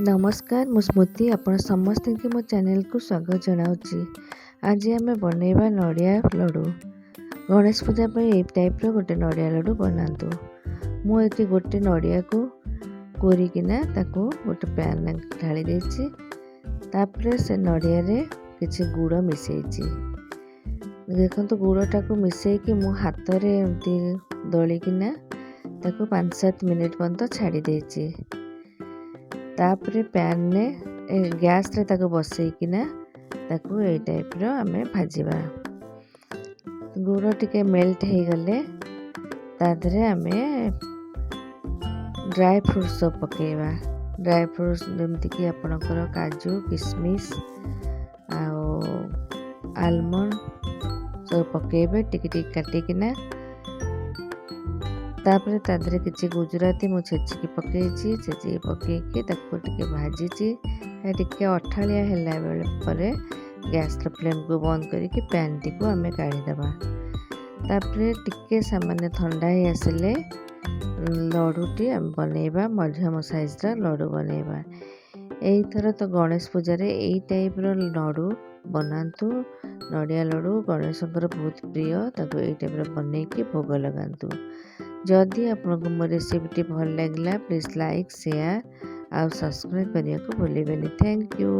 नमस्कार मु स्मृति आपण समस्त के मो चैनल को स्वागत जनाऊँगी। आज आम बनैबा नड़िया लड्डू। गणेश पूजा ये टाइप रो गोटे नड़िया लड्डू बनातु। मुझे गोटे नड़िया को कोरिकिना ताको गोटे पैन ढाली देछि। तापरे से नड़िया रे किछि गुड़ मिसेइछि। देखंतु गुड़टा को मिसेइकि मु हाथ रे एमती दलिकिना ताको 5-7 मिनिट पर्यंत छाड़ी देछि। तापरे पैन ने गैस रे ताको बसैकिना ताको ए टाइप रो आमे भाजिबा। गुड़ टिके मेल्ट हो गले तादरे आमे ड्राई फ्रूट्स सब पकेबा। ड्राई फ्रूट्स जेमति कि आपनकर काजू किशमिश आलमंड सब पकेबे टिके टिके काटिकिना। तापरे तादरे किछि गुजराती मु छेचिकी पकेछि। छेची पकेइके ताको टिके भाजिछि। टिके अठालिया होला बेले परे गैस रो फ्लेम को बंद करिके पैन टी को आमे काढी देबा। तापरे टिके सामान्य ठंडा ही आसिले लड्डूटी आम बनैबा। मध्यम साइज रा लड्डू बनैबा। एई थर तो गणेश पूजा रे एई टाइप रो लड्डू बनातु। नड़िया लड्डू गणेशंकर बहुत प्रिय। ताको एई टाइप रो बनैके भोग लगातु। जदि आपको मो रेसिपीटी भल लगे प्लीज लाइक शेयर और सब्सक्राइब करने को भूलें। Thank you.